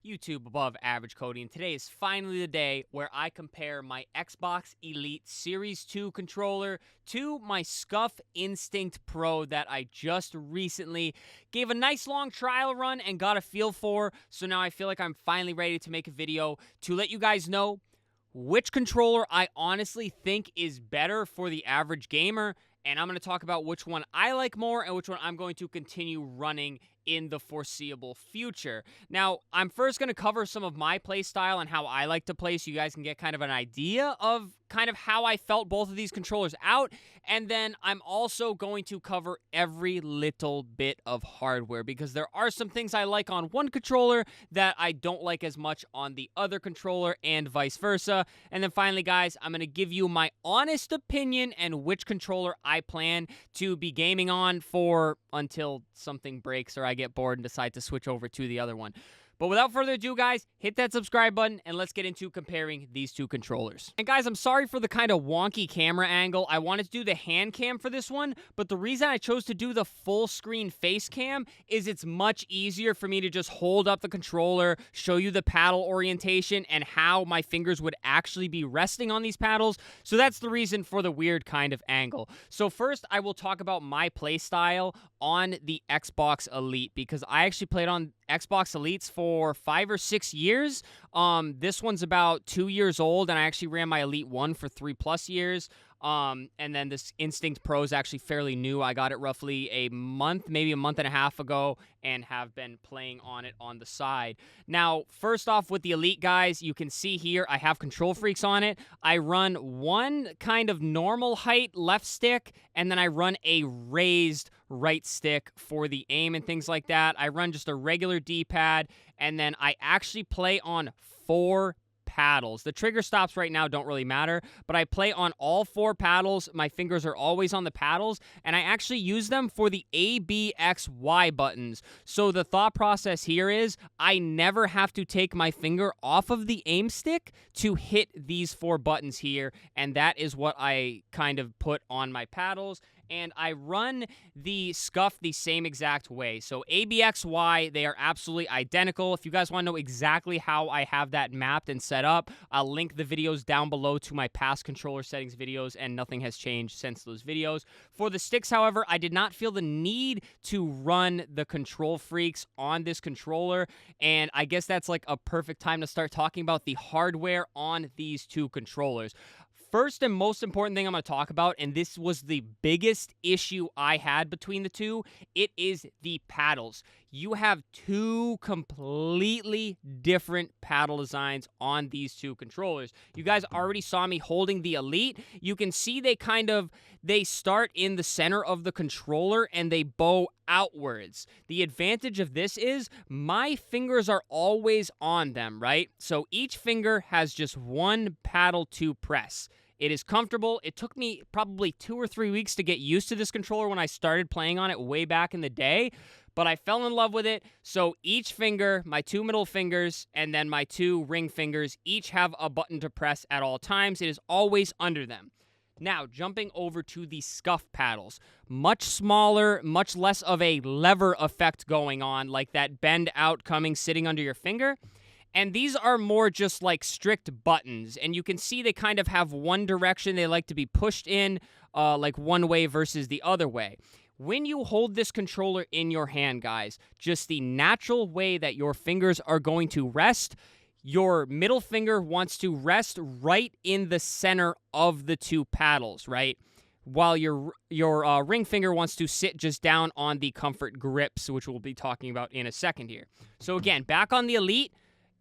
YouTube above average Cody, and today is finally the day where I compare my Xbox Elite Series 2 controller to my Scuf Instinct Pro that I just recently gave a nice long trial run and got a feel for. So now I feel like I'm finally ready to make a video to let you guys know which controller I honestly think is better for the average gamer, and I'm going to talk about which one I like more and which one I'm going to continue running in the foreseeable future. Now, I'm first going to cover some of my play style and how I like to play so you guys can get kind of an idea of kind of how I felt both of these controllers out, and then I'm also going to cover every little bit of hardware because there are some things I like on one controller that I don't like as much on the other controller and vice versa. And then finally, guys, I'm going to give you my honest opinion and which controller I plan to be gaming on for until something breaks or I get bored and decide to switch over to the other one. But without further ado, guys, hit that subscribe button and let's get into comparing these two controllers. And guys, I'm sorry for the kind of wonky camera angle. I wanted to do the hand cam for this one, but the reason I chose to do the full screen face cam is it's much easier for me to just hold up the controller, show you the paddle orientation and how my fingers would actually be resting on these paddles. So that's the reason for the weird kind of angle. So first, I will talk about my play style on the Xbox Elite because I actually played on Xbox Elites for 5 or 6 years. This one's about 2 years old, and I actually ran my Elite 1 for 3+ years. And then this Instinct Pro is actually fairly new. I got it roughly a month, maybe a month and a half ago, and have been playing on it on the side. Now, first off with the Elite, guys, you can see here I have control freaks on it. I run one kind of normal height left stick, and then I run a raised right stick for the aim and things like that. I run just a regular D-pad, and then I actually play on 4 paddles. The trigger stops right now don't really matter, but I play on all 4 paddles. My fingers are always on the paddles, and I actually use them for the A, B, X, Y buttons. So the thought process here is I never have to take my finger off of the aim stick to hit these 4 buttons here, and that is what I kind of put on my paddles. And I run the Scuf the same exact way. So ABXY, they are absolutely identical. If you guys want to know exactly how I have that mapped and set up, I'll link the videos down below to my past controller settings videos, and nothing has changed since those videos. For the sticks, however, I did not feel the need to run the control freaks on this controller, and I guess that's like a perfect time to start talking about the hardware on these two controllers. First and most important thing I'm going to talk about, and this was the biggest issue I had between the two, it is the paddles. You have 2 completely different paddle designs on these two controllers. You guys already saw me holding the Elite. You can see they start in the center of the controller and they bow outwards. The advantage of this is my fingers are always on them, right? So each finger has just one paddle to press. It is comfortable. It took me probably 2 or 3 weeks to get used to this controller when I started playing on it way back in the day, but I fell in love with it. So each finger, my 2 middle fingers, and then my 2 ring fingers, each have a button to press at all times. It is always under them. Now, jumping over to the Scuf paddles. Much smaller, much less of a lever effect going on, like that bend out coming sitting under your finger. And these are more just like strict buttons. And you can see they kind of have one direction they like to be pushed in, like one way versus the other way. When you hold this controller in your hand, guys, just the natural way that your fingers are going to rest, your middle finger wants to rest right in the center of the 2 paddles, right? While your ring finger wants to sit just down on the comfort grips, which we'll be talking about in a second here. So again, back on the Elite,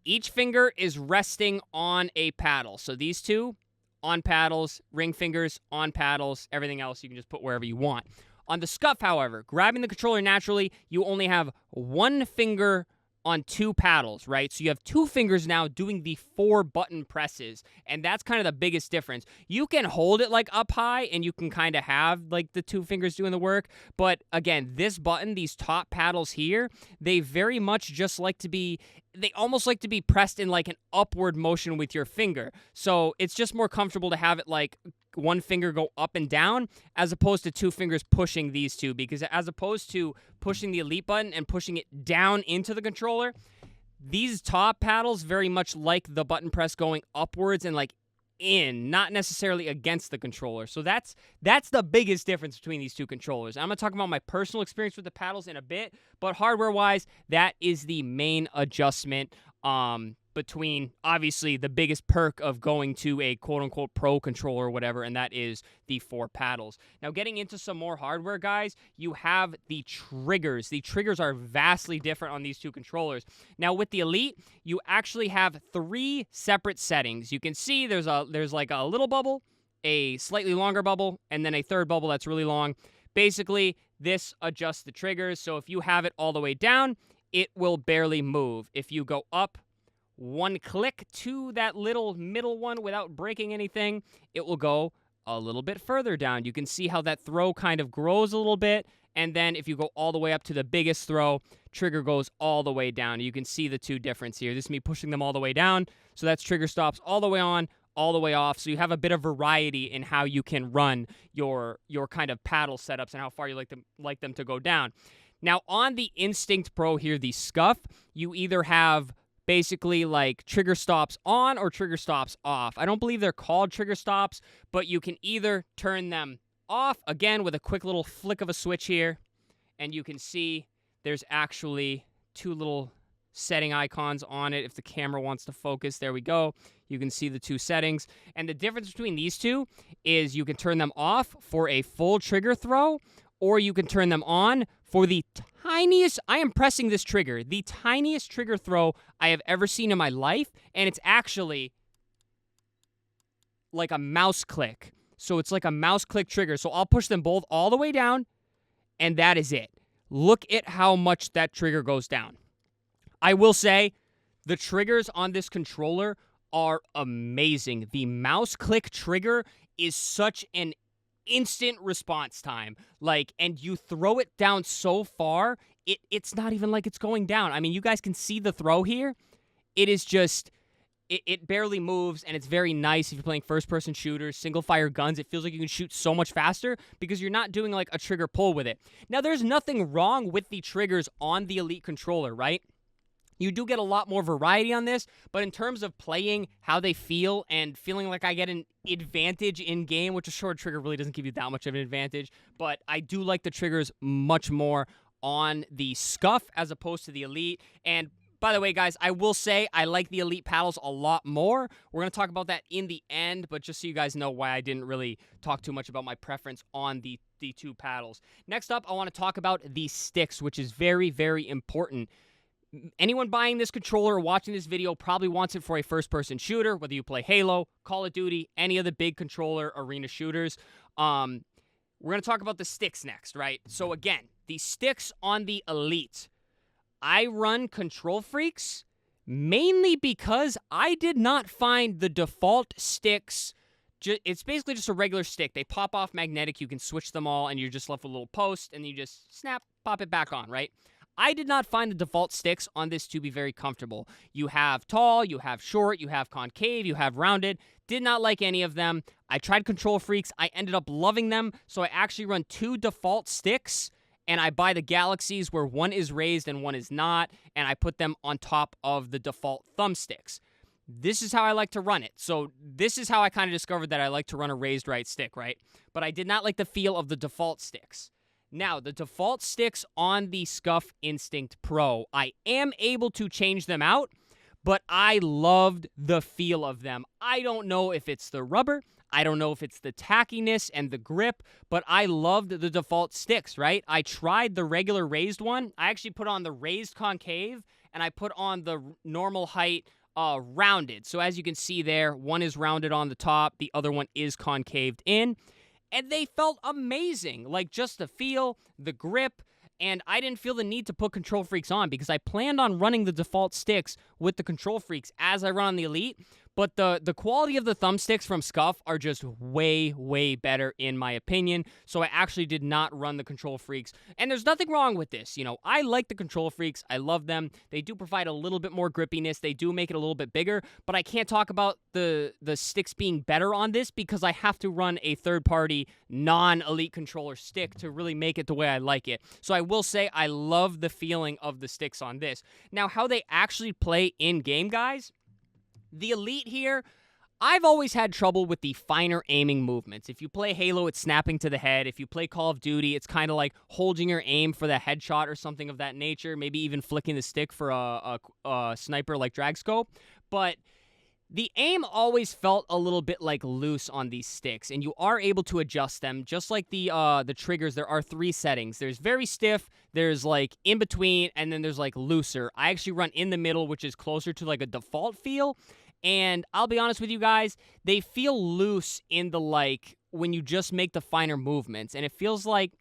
each finger is resting on a paddle. So these 2 on paddles, ring fingers on paddles, everything else you can just put wherever you want. On the Scuf, however, grabbing the controller naturally, you only have 1 finger on 2 paddles, right? So you have 2 fingers now doing the 4 button presses, and that's kind of the biggest difference. You can hold it like up high, and you can kind of have like the 2 fingers doing the work, but again, this button, these top paddles here, they very much just like to be, they almost like to be pressed in like an upward motion with your finger. So it's just more comfortable to have it like 1 finger go up and down as opposed to 2 fingers pushing these 2, because as opposed to pushing the Elite button and pushing it down into the controller, these top paddles very much like the button press going upwards and like in, not necessarily against the controller. So that's the biggest difference between these two controllers. I'm going to talk about my personal experience with the paddles in a bit, but hardware-wise, that is the main adjustment between, obviously, the biggest perk of going to a quote-unquote pro controller or whatever, and that is the 4 paddles. Now, getting into some more hardware, guys, you have the triggers. The triggers are vastly different on these two controllers. Now, with the Elite, you actually have 3 separate settings. You can see there's like a little bubble, a slightly longer bubble, and then a third bubble that's really long. Basically, this adjusts the triggers, so if you have it all the way down, it will barely move. If you go up 1 click to that little middle one without breaking anything, it will go a little bit further down. You can see how that throw kind of grows a little bit, and then if you go all the way up to the biggest throw, trigger goes all the way down. You can see the two difference here. This is me pushing them all the way down, so that's trigger stops all the way on, all the way off, so you have a bit of variety in how you can run your kind of paddle setups and how far you like them to go down. Now, on the Instinct Pro here, the Scuf, you either have basically like trigger stops on or trigger stops off. I don't believe they're called trigger stops, but you can either turn them off, again, with a quick little flick of a switch here, and you can see there's actually 2 little setting icons on it. If the camera wants to focus, there we go. You can see the 2 settings. And the difference between these two is you can turn them off for a full trigger throw, or you can turn them on for the tiniest, I am pressing this trigger, the tiniest trigger throw I have ever seen in my life, and it's actually like a mouse click. So it's like a mouse click trigger. So I'll push them both all the way down, and that is it. Look at how much that trigger goes down. I will say the triggers on this controller are amazing. The mouse click trigger is such an instant response time, and you throw it down so far, it's not even like it's going down. I mean, you guys can see the throw here. It is just, it barely moves, and it's very nice if you're playing first-person shooters, single-fire guns. It feels like you can shoot so much faster because you're not doing like a trigger pull with it. Now, there's nothing wrong with the triggers on the Elite controller, right? You do get a lot more variety on this, but in terms of playing, how they feel, and feeling like I get an advantage in-game, which a short trigger really doesn't give you that much of an advantage, but I do like the triggers much more on the Scuf as opposed to the Elite. And by the way, guys, I will say I like the Elite paddles a lot more. We're going to talk about that in the end, but just so you guys know why I didn't really talk too much about my preference on the 2 paddles. Next up, I want to talk about the sticks, which is very, very important. Anyone buying this controller or watching this video probably wants it for a first-person shooter, whether you play Halo, Call of Duty, any of the big controller arena shooters. We're going to talk about the sticks next, right? So again, the sticks on the Elite. I run Control Freaks mainly because I did not find the default sticks. It's basically just a regular stick. They pop off magnetic. You can switch them all, and you're just left with a little post, and you just snap, pop it back on, right? I did not find the default sticks on this to be very comfortable. You have tall, you have short, you have concave, you have rounded. Did not like any of them. I tried Control Freaks. I ended up loving them, so I actually run 2 default sticks, and I buy the Galaxies where one is raised and one is not, and I put them on top of the default thumbsticks. This is how I like to run it. So this is how I kind of discovered that I like to run a raised right stick, right? But I did not like the feel of the default sticks. Now, the default sticks on the Scuf Instinct Pro, I am able to change them out, but I loved the feel of them. I don't know if it's the rubber, I don't know if it's the tackiness and the grip, but I loved the default sticks, right? I tried the regular raised one. I actually put on the raised concave, and I put on the normal height rounded. So as you can see there, one is rounded on the top, the other one is concaved in. And they felt amazing, like just the feel, the grip, and I didn't feel the need to put Control Freaks on because I planned on running the default sticks with the Control Freaks as I run on the Elite, But the quality of the thumbsticks from Scuf are just way, way better in my opinion. So I actually did not run the Control Freaks. And there's nothing wrong with this. You know, I like the Control Freaks. I love them. They do provide a little bit more grippiness. They do make it a little bit bigger. But I can't talk about the sticks being better on this because I have to run a third-party non-Elite controller stick to really make it the way I like it. So I will say I love the feeling of the sticks on this. Now, how they actually play in-game, guys, the Elite here, I've always had trouble with the finer aiming movements. If you play Halo, it's snapping to the head. If you play Call of Duty, it's kind of like holding your aim for the headshot or something of that nature, maybe even flicking the stick for a sniper like drag scope. But the aim always felt a little bit like loose on these sticks, and you are able to adjust them. Just like the triggers, there are 3 settings. There's very stiff, there's like in between, and then there's like looser. I actually run in the middle, which is closer to like a default feel. And I'll be honest with you guys, they feel loose in the like when you just make the finer movements, and it feels like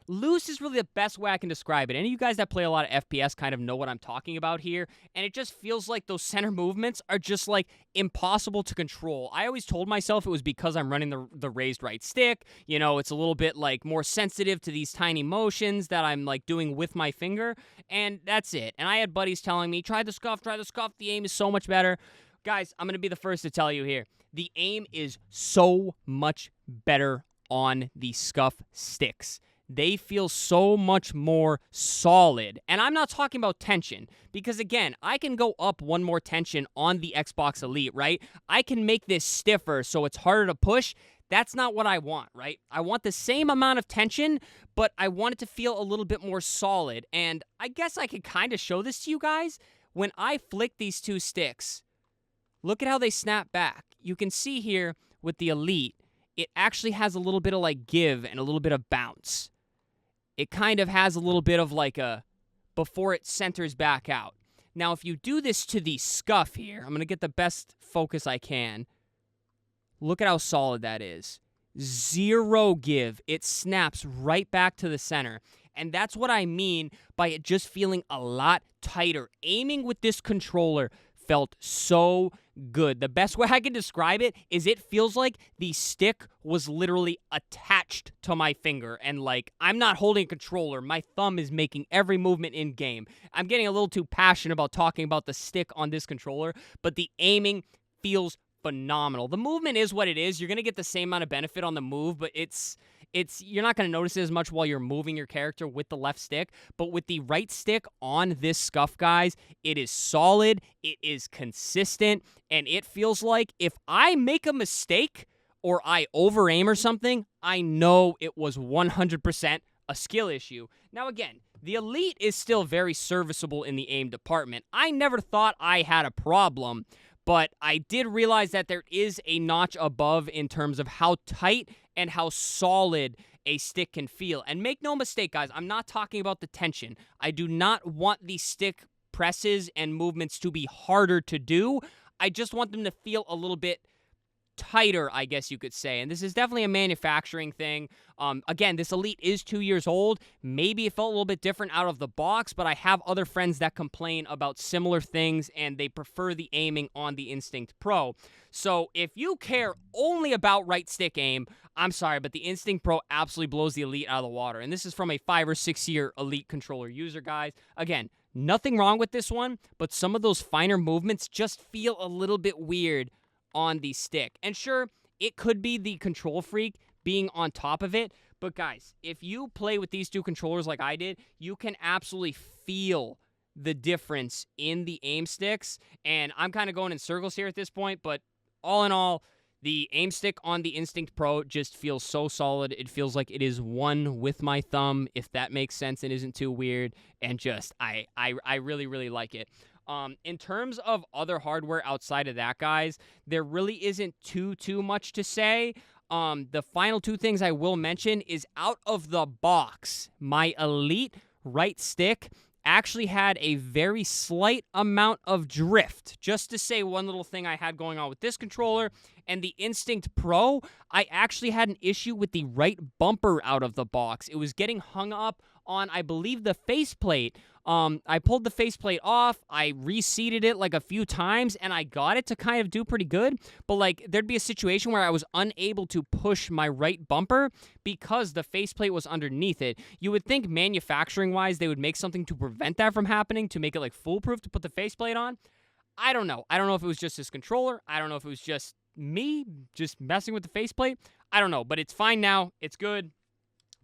loose is really the best way I can describe it. Any of you guys that play a lot of FPS kind of know what I'm talking about here, and it just feels like those center movements are just like impossible to control. I always told myself it was because I'm running the raised right stick. You know, it's a little bit like more sensitive to these tiny motions that I'm like doing with my finger, and that's it. And I had buddies telling me, try the Scuf, the aim is so much better. Guys, I'm going to be the first to tell you here. The aim is so much better on the Scuf sticks. They feel so much more solid. And I'm not talking about tension, because again, I can go up one more tension on the Xbox Elite, right? I can make this stiffer so it's harder to push. That's not what I want, right? I want the same amount of tension, but I want it to feel a little bit more solid. And I guess I could kind of show this to you guys. When I flick these 2 sticks, look at how they snap back. You can see here with the Elite, it actually has a little bit of like give and a little bit of bounce. It kind of has a little bit of like a, before it centers back out. Now, if you do this to the Scuf here, I'm going to get the best focus I can. Look at how solid that is. 0 give. It snaps right back to the center. And that's what I mean by it just feeling a lot tighter. Aiming with this controller felt so good. The best way I can describe it is it feels like the stick was literally attached to my finger, and like I'm not holding a controller. My thumb is making every movement in game. I'm getting a little too passionate about talking about the stick on this controller, but the aiming feels phenomenal. The movement is what it is. You're going to get the same amount of benefit on the move, but it's you're not going to notice it as much while you're moving your character with the left stick. But with the right stick on this Scuf, guys, it is solid, it is consistent, and it feels like if I make a mistake or I over-aim or something, I know it was 100% a skill issue. Now, again, the Elite is still very serviceable in the aim department. I never thought I had a problem, but I did realize that there is a notch above in terms of how tight and how solid a stick can feel. And make no mistake, guys, I'm not talking about the tension. I do not want the stick presses and movements to be harder to do. I just want them to feel a little bit tighter, I guess you could say. And this is definitely a manufacturing thing. Again, this Elite is 2 years old. Maybe it felt a little bit different out of the box, but I have other friends that complain about similar things, and they prefer the aiming on the Instinct Pro. So if you care only about right stick aim, I'm sorry, but the Instinct Pro absolutely blows the Elite out of the water. And this is from a 5 or 6 year Elite controller user, guys. Again, nothing wrong with this one, but some of those finer movements just feel a little bit weird on the stick. And sure, it could be the Control Freak being on top of it, but guys, if you play with these 2 controllers like I did, you can absolutely feel the difference in the aim sticks. And I'm kind of going in circles here at this point, but all in all, the aim stick on the Instinct Pro just feels so solid. It feels like it is one with my thumb, if that makes sense and isn't too weird. And just, I really, really like it. In terms of other hardware outside of that, guys, there really isn't too much to say. The final 2 things I will mention is out of the box, my Elite right stick actually had a very slight amount of drift. Just to say one little thing I had going on with this controller. And the Instinct Pro, I actually had an issue with the right bumper out of the box. It was getting hung up on, I believe, the faceplate I pulled the faceplate off, I reseated it like a few times, and I got it to kind of do pretty good. But like, there'd be a situation where I was unable to push my right bumper because the faceplate was underneath it. You would think manufacturing-wise they would make something to prevent that from happening, to make it like foolproof to put the faceplate on. I don't know. I don't know if it was just this controller. I don't know if it was just me just messing with the faceplate. I don't know, but it's fine now. It's good.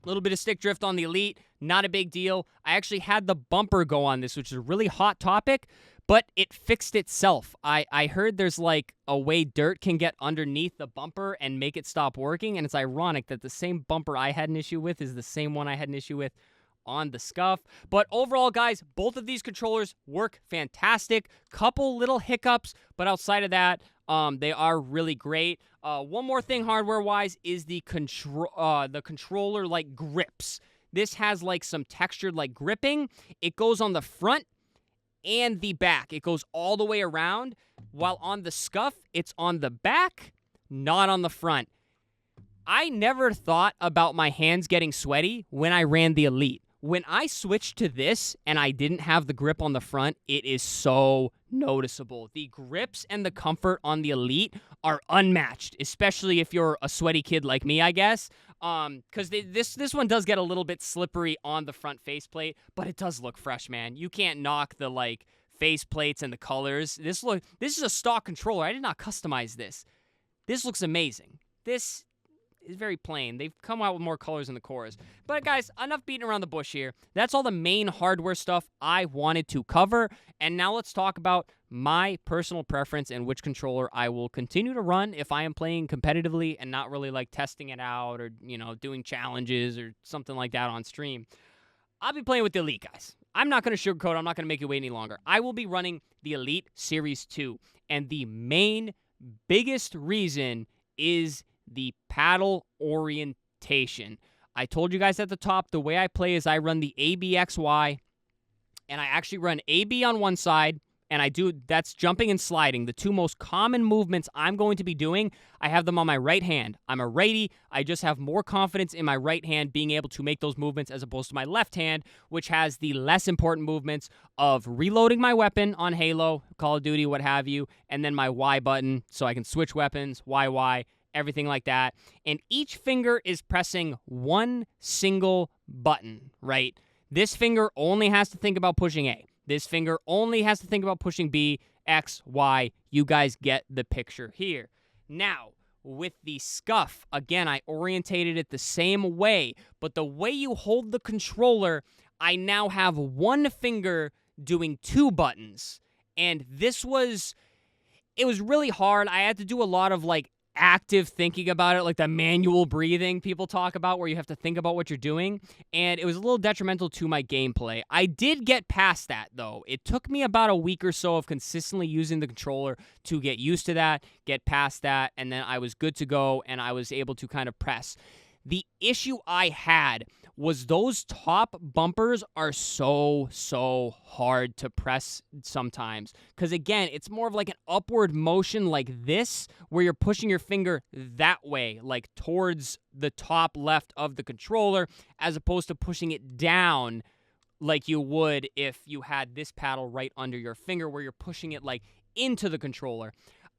A little bit of stick drift on the Elite, not a big deal. I actually had the bumper go on this, which is a really hot topic, but it fixed itself. I heard there's like a way dirt can get underneath the bumper and make it stop working, and it's ironic that the same bumper I had an issue with is the same one I had an issue with on the Scuf. But overall, guys, both of these controllers work fantastic. Couple little hiccups, but outside of that, they are really great. One more thing hardware-wise is the controller like grips. This has like some textured like gripping. It goes on the front and the back. It goes all the way around. While on the Scuf, it's on the back, not on the front. I never thought about my hands getting sweaty when I ran the Elite. When I switched to this and I didn't have the grip on the front, it is so noticeable. The grips and the comfort on the Elite are unmatched, especially if you're a sweaty kid like me, I guess. Because this one does get a little bit slippery on the front faceplate, but it does look fresh, man. You can't knock the like faceplates and the colors. This is a stock controller. I did not customize this. This looks amazing. This is very plain. They've come out with more colors in the cores. But guys, enough beating around the bush here. That's all the main hardware stuff I wanted to cover. And now let's talk about my personal preference and which controller I will continue to run if I am playing competitively and not really like testing it out or, you know, doing challenges or something like that on stream. I'll be playing with the Elite, guys. I'm not going to sugarcoat it. I'm not going to make you wait any longer. I will be running the Elite Series 2. And the main, biggest reason is the paddle orientation. I told you guys at the top, the way I play is I run the ABXY, and I actually run AB on one side, and that's jumping and sliding. The two most common movements I'm going to be doing, I have them on my right hand. I'm a righty. I just have more confidence in my right hand being able to make those movements as opposed to my left hand, which has the less important movements of reloading my weapon on Halo, Call of Duty, what have you, and then my Y button so I can switch weapons, YY, everything like that. And each finger is pressing one single button, right? This finger only has to think about pushing A. This finger only has to think about pushing B, X, Y. You guys get the picture here. Now, with the Scuf, again, I orientated it the same way, but the way you hold the controller, I now have one finger doing two buttons. And it was really hard. I had to do a lot of like active thinking about it, like the manual breathing people talk about where you have to think about what you're doing, and it was a little detrimental to my gameplay. I did get past that, though. It took me about a week or so of consistently using the controller to get used to that, get past that, and then I was good to go, and I was able to kind of press. The issue I had was those top bumpers are so hard to press sometimes. Because, again, it's more of like an upward motion like this, where you're pushing your finger that way, like towards the top left of the controller, as opposed to pushing it down like you would if you had this paddle right under your finger, where you're pushing it like into the controller.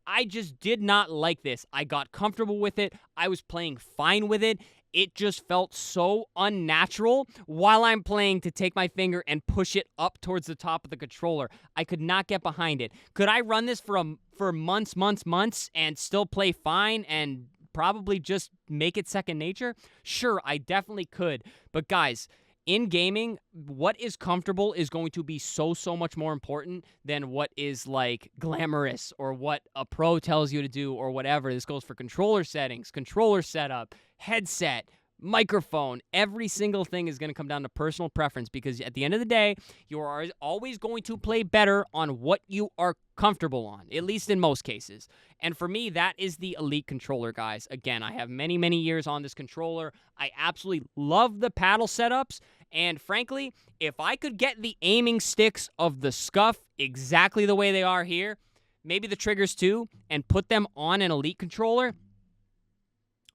I just did not like this. I got comfortable with it. I was playing fine with it. It just felt so unnatural while I'm playing to take my finger and push it up towards the top of the controller. I could not get behind it. Could I run this for months and still play fine and probably just make it second nature? Sure, I definitely could. But guys, in gaming, what is comfortable is going to be so much more important than what is like glamorous or what a pro tells you to do or whatever. This goes for controller settings, controller setup, headset, microphone. Every single thing is going to come down to personal preference, because at the end of the day, you are always going to play better on what you are comfortable on, at least in most cases. And for me, that is the Elite controller, guys. Again, I have many years on this controller. I absolutely love the paddle setups. And frankly, if I could get the aiming sticks of the Scuf exactly the way they are here, maybe the triggers too, and put them on an Elite controller,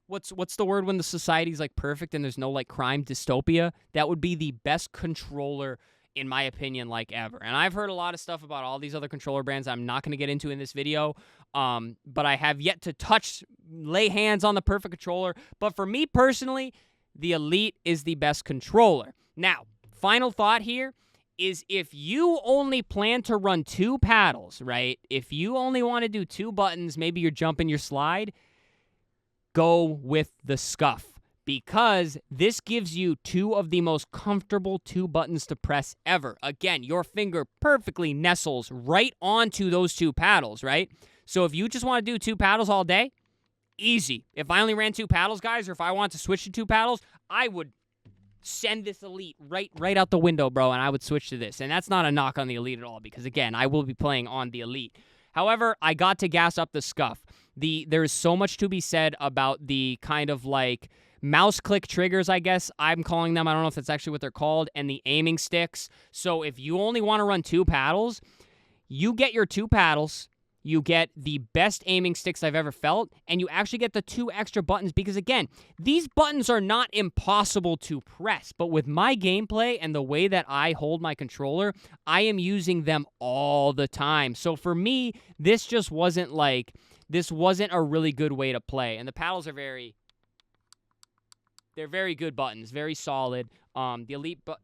what's the word when the society's like perfect and there's no like crime dystopia? That would be the best controller in my opinion, like ever. And I've heard a lot of stuff about all these other controller brands I'm not going to get into in this video, but I have yet to lay hands on the perfect controller. But for me personally, the Elite is the best controller. Now, final thought here is if you only plan to run 2 paddles, right? If you only want to do 2 buttons, maybe you're jumping your slide, go with the Scuf, because this gives you 2 of the most comfortable 2 buttons to press ever. Again, your finger perfectly nestles right onto those 2 paddles, right? So if you just want to do 2 paddles all day, easy. If I only ran 2 paddles, guys, or if I want to switch to 2 paddles, I would send this Elite right out the window, bro, and I would switch to this. And that's not a knock on the Elite at all, because, again, I will be playing on the Elite. However, I got to gas up the Scuf. There is so much to be said about the kind of like mouse click triggers, I guess I'm calling them. I don't know if that's actually what they're called, and the aiming sticks. So if you only want to run 2 paddles, you get your 2 paddles, you get the best aiming sticks I've ever felt, and you actually get the 2 extra buttons because, again, these buttons are not impossible to press, but with my gameplay and the way that I hold my controller, I am using them all the time. So for me, this just wasn't a really good way to play, and the paddles are they're very good buttons, very solid. The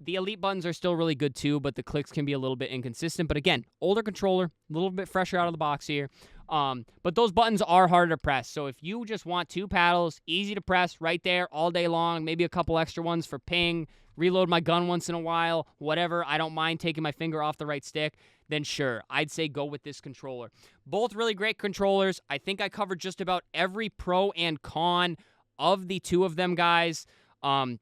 Elite buttons are still really good too, but the clicks can be a little bit inconsistent. But again, older controller, a little bit fresher out of the box here. But those buttons are harder to press. So if you just want 2 paddles, easy to press right there all day long, maybe a couple extra ones for ping, reload my gun once in a while, whatever, I don't mind taking my finger off the right stick, then sure, I'd say go with this controller. Both really great controllers. I think I covered just about every pro and con of the 2 of them, guys.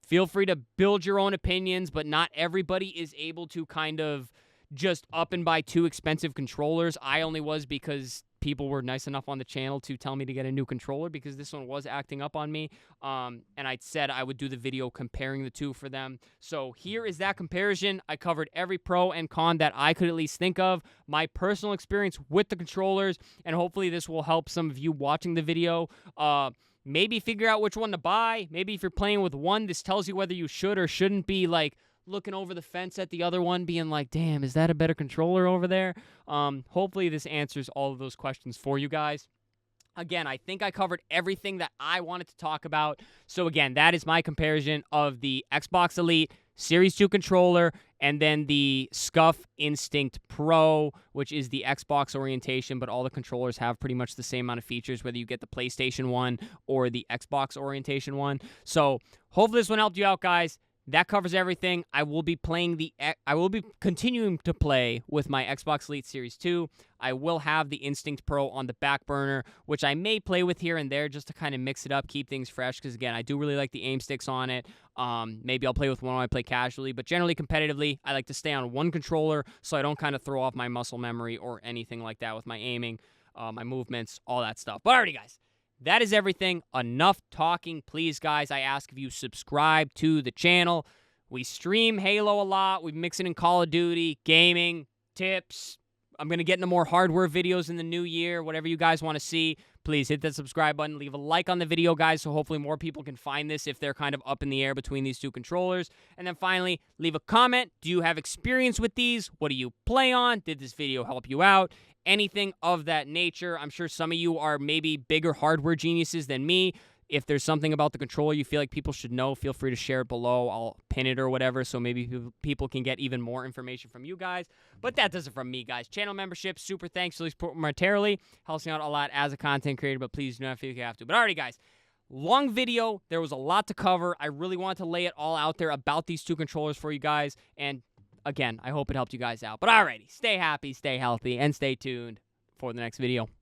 Feel free to build your own opinions, but not everybody is able to kind of just up and buy 2 expensive controllers. I only was because people were nice enough on the channel to tell me to get a new controller because this one was acting up on me. And I said I would do the video comparing the 2 for them. So here is that comparison. I covered every pro and con that I could at least think of, my personal experience with the controllers, and hopefully this will help some of you watching the video maybe figure out which one to buy. Maybe if you're playing with one, this tells you whether you should or shouldn't be like looking over the fence at the other one, being like, damn, is that a better controller over there? Hopefully this answers all of those questions for you guys. Again, I think I covered everything that I wanted to talk about. So again, that is my comparison of the Xbox Elite Series 2 controller and then the Scuf Instinct Pro, which is the Xbox orientation, but all the controllers have pretty much the same amount of features, whether you get the PlayStation one or the Xbox orientation one. So hopefully this one helped you out, guys. That covers everything. I will be continuing to play with my Xbox Elite Series 2. I will have the Instinct Pro on the back burner, which I may play with here and there just to kind of mix it up, keep things fresh, because, again, I do really like the aim sticks on it. Maybe I'll play with one when I play casually, but generally competitively, I like to stay on one controller so I don't kind of throw off my muscle memory or anything like that with my aiming, my movements, all that stuff. But alrighty, guys. That is everything. Enough talking. Please, guys, I ask if you subscribe to the channel. We stream Halo a lot. We mix it in Call of Duty, gaming, tips. I'm going to get into more hardware videos in the new year. Whatever you guys want to see, please hit that subscribe button. Leave a like on the video, guys, so hopefully more people can find this if they're kind of up in the air between these 2 controllers. And then finally, leave a comment. Do you have experience with these? What do you play on? Did this video help you out? Anything of that nature. I'm sure some of you are maybe bigger hardware geniuses than me. If there's something about the controller you feel like people should know, feel free to share it below. I'll pin it or whatever, so maybe people can get even more information from you guys. But that does it from me, guys. Channel membership, super thanks for the support momentarily. Helps me out a lot as a content creator, but please do not feel like you have to. But alrighty, guys. Long video. There was a lot to cover. I really wanted to lay it all out there about these 2 controllers for you guys. And again, I hope it helped you guys out. But alrighty, stay happy, stay healthy, and stay tuned for the next video.